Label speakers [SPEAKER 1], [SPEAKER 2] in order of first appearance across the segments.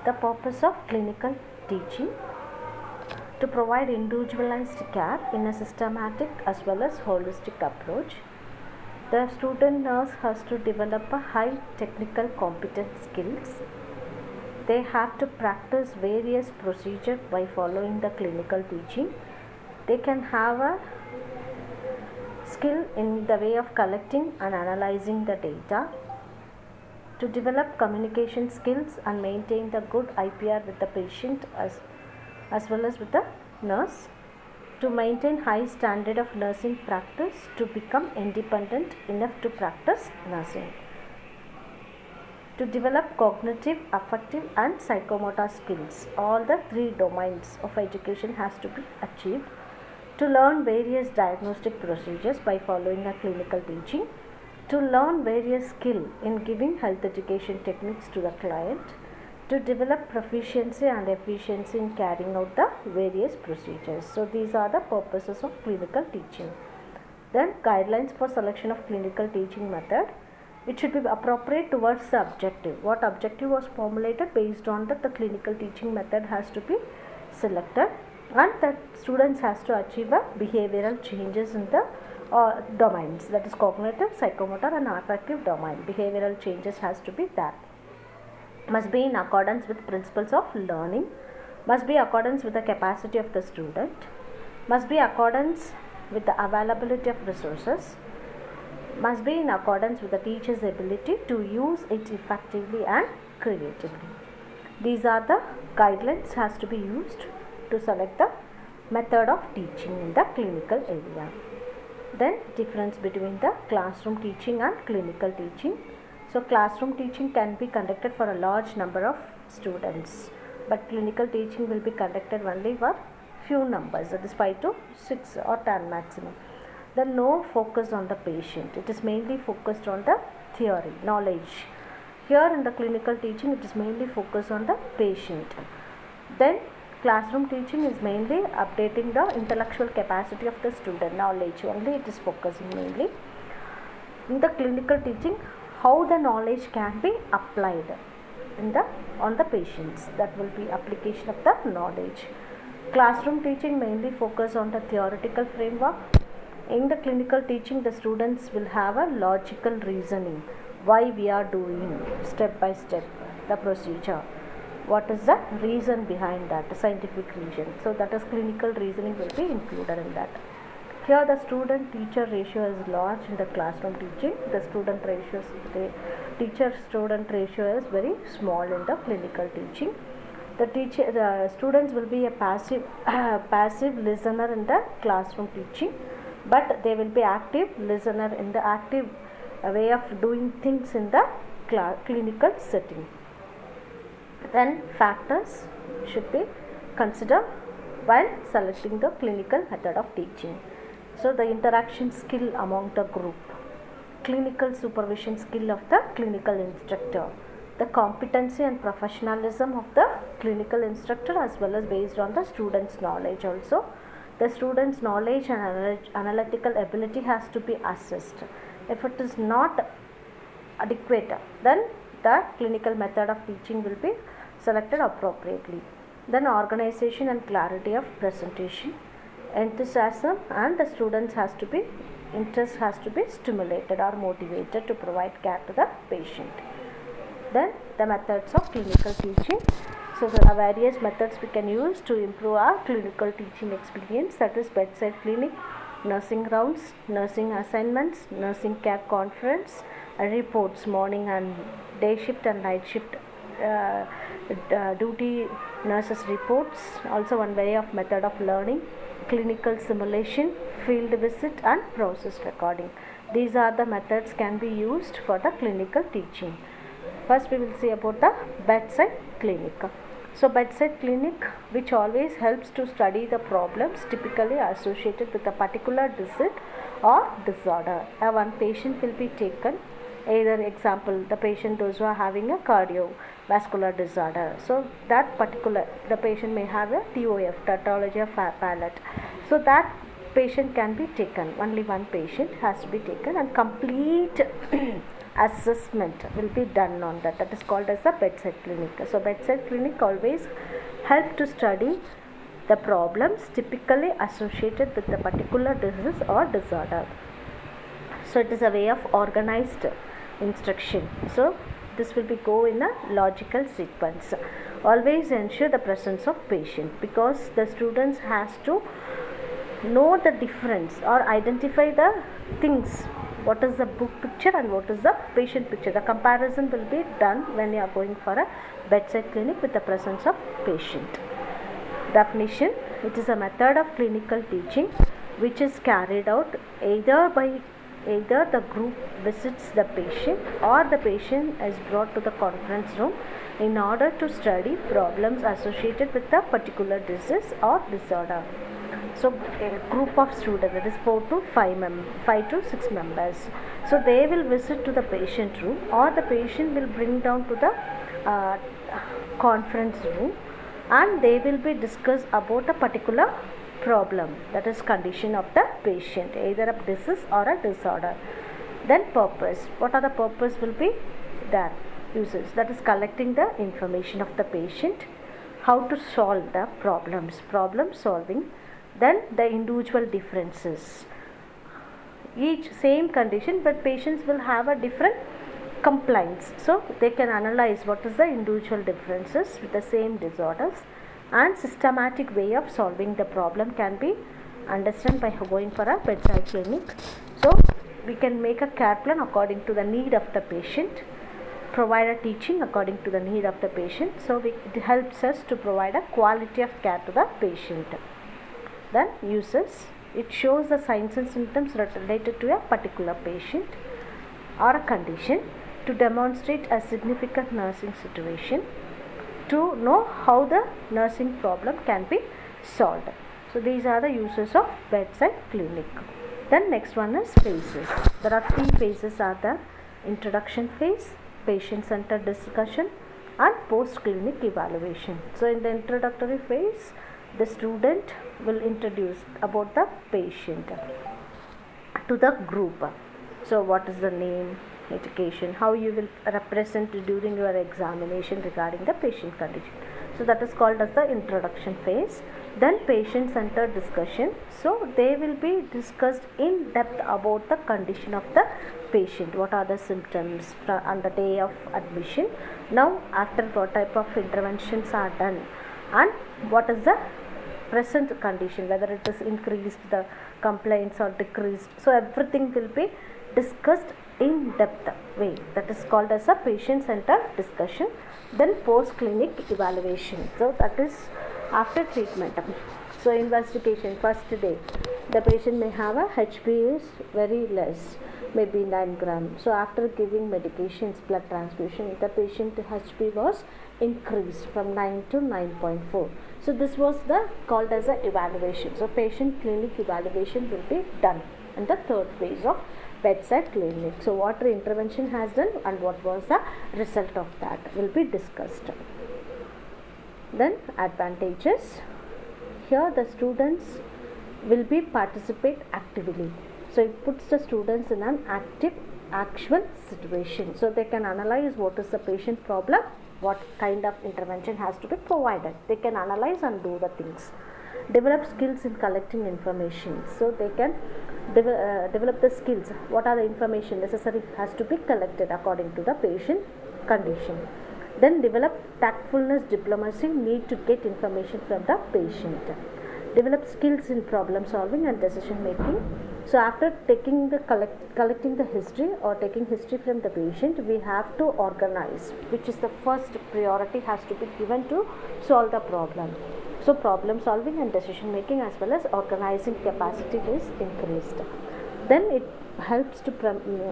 [SPEAKER 1] The purpose of clinical teaching: to provide individualized care in a systematic as well as holistic approach. The student nurse has to develop a high technical competence skills. They have to practice various procedures by following the clinical teaching. They can have a skill in the way of collecting and analyzing the data, to develop communication skills and maintain the good IPR with the patient as well as with the nurse, to maintain high standard of nursing practice, to become independent enough to practice nursing, to develop cognitive, affective and psychomotor skills. All the three domains of education has to be achieved, to learn various diagnostic procedures by following a clinical teaching, to learn various skill in giving health education techniques to the client, to develop proficiency and efficiency in carrying out the various procedures. So these are the purposes of clinical teaching. Then guidelines for selection of clinical teaching method. It should be appropriate towards the objective. What objective was formulated, based on that the clinical teaching method has to be selected, and that students has to achieve a behavioral changes in the domains, that is cognitive, psychomotor and affective domain. Behavioral changes has to be there. Must be in accordance with principles of learning, must be accordance with the capacity of the student, must be accordance with the availability of resources, must be in accordance with the teacher's ability to use it effectively and creatively. These are the guidelines has to be used to select the method of teaching in the clinical area. Then difference between the classroom teaching and clinical teaching. So classroom teaching can be conducted for a large number of students, but clinical teaching will be conducted only for few numbers, that is 5 to 6 or 10 maximum. Then no focus on the patient. It is mainly focused on the theory, knowledge. Here in the clinical teaching, it is mainly focused on the patient. Then classroom teaching is mainly updating the intellectual capacity of the student, knowledge only it is focusing mainly. In the clinical teaching, how the knowledge can be applied on the patients, that will be application of the knowledge. Classroom teaching mainly focus on the theoretical framework. In the clinical teaching, the students will have a logical reasoning, why we are doing step by step the procedure, what is the reason behind that, scientific reason. So that is clinical reasoning will be included in that. Here the student teacher ratio is large in the classroom teaching. The teacher student ratio is very small in the clinical teaching. The students will be a passive listener in the classroom teaching, but they will be active listener in the active way of doing things in the clinical setting. Then factors should be considered while selecting the clinical method of teaching. So the interaction skill among the group, clinical supervision skill of the clinical instructor, the competency and professionalism of the clinical instructor, as well as based on the student's knowledge also. The student's knowledge and analytical ability has to be assessed. If it is not adequate, then the clinical method of teaching will be selected appropriately. Then organization and clarity of presentation, enthusiasm and the students interest has to be stimulated or motivated to provide care to the patient. Then the methods of clinical teaching. So there are various methods we can use to improve our clinical teaching experience, that is bedside clinic, nursing rounds, nursing assignments, nursing care conference, reports, morning and day shift and night shift duty nurses reports. Also one way of method of learning, clinical simulation, field visit and process recording. These are the methods can be used for the clinical teaching. First we will see about the bedside clinic. So bedside clinic, which always helps to study the problems typically associated with a particular disease or disorder. One patient will be taken, either example the patient those who are having a cardiovascular disorder. So that particular, the patient may have a TOF, tautology of palate. So that patient can be taken, only one patient has to be taken, and complete assessment will be done on that. That is called as the bedside clinic. So bedside clinic always help to study the problems typically associated with the particular disease or disorder. So it is a way of organized instruction. So this will be go in a logical sequence. Always ensure the presence of patient, because the students has to know the difference or identify the things, what is the book picture and what is the patient picture. The comparison will be done when you are going for a bedside clinic with the presence of patient. Definition: it is a method of clinical teaching which is carried out either the group visits the patient or the patient is brought to the conference room in order to study problems associated with a particular disease or disorder. So a group of students, that is 4 to 5 to 6 members. So they will visit to the patient room, or the patient will bring down to the conference room, and they will be discussed about a particular problem, that is condition of the patient, either a disease or a disorder. Then purpose, what are the purpose will be there, uses, that is collecting the information of the patient, how to solve the problems, problem solving. Then the individual differences, each same condition but patients will have a different complaints, so they can analyze what is the individual differences with the same disorders, and systematic way of solving the problem can be understood by going for a bedside clinic. So we can make a care plan according to the need of the patient, provide a teaching according to the need of the patient. So it helps us to provide a quality of care to the patient. Then uses, it shows the signs and symptoms related to a particular patient or a condition, to demonstrate a significant nursing situation, to know how the nursing problem can be solved. So these are the uses of bedside clinic. Then next one is phases. There are 3 phases are the introduction phase, patient centered discussion, and post clinic evaluation. So in the introductory phase, the student will introduce about the patient to the group. So what is the name, education, how you will represent during your examination regarding the patient condition. So that is called as the introduction phase. Then patient centered discussion. So they will be discussed in depth about the condition of the patient, what are the symptoms on the day of admission, now after what type of interventions are done, and what is the present condition, whether it is increased the complaints or decreased. So everything will be discussed in depth way. That is called as a patient centered discussion. Then post clinic evaluation. So that is after treatment. So investigation, first day the patient may have a HB is very less, maybe 9 grams. So after giving medications, blood transfusion, the patient HB was increased from 9 to 9.4. So this was the called as a evaluation. So patient clinic evaluation will be done in the third phase of bedside clinic. So what intervention has done and what was the result of that will be discussed. Then advantages. Here the students will be participate actively. So it puts the students in an active actual situation. So they can analyze what is the patient problem, what kind of intervention has to be provided. They can analyze and do the things. Develop skills in collecting information. So they can develop the skills. What are the information necessary has to be collected according to the patient condition. Then develop tactfulness, diplomacy, need to get information from the patient. Develop skills in problem solving and decision making. So after taking the collecting the history or taking history from the patient, we have to organize, which is the first priority has to be given to solve the problem. So problem solving and decision making as well as organizing capacity is increased. Then it helps to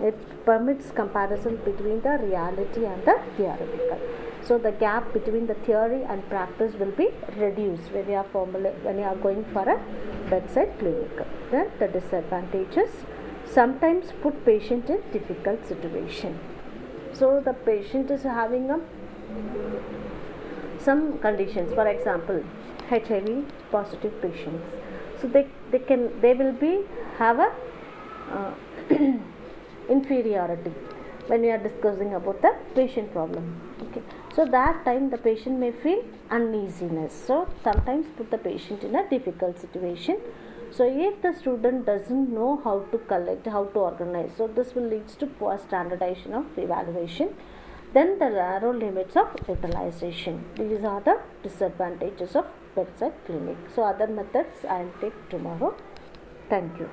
[SPEAKER 1] it permits comparison between the reality and the theoretical. So the gap between the theory and practice will be reduced when you are going for a bedside clinic. Then the disadvantages, sometimes put patient in difficult situation. So the patient is having some conditions, for example HIV positive patients. So they will be have a inferiority. when we are discussing about the patient problem. Okay, so that time the patient may feel uneasiness, so sometimes put the patient in a difficult situation. So if the student doesn't know how to collect, how to organize, so this will leads to poor standardization of evaluation. Then the narrow limits of utilization. These are the disadvantages of bedside clinic. So other methods I will take tomorrow. Thank you.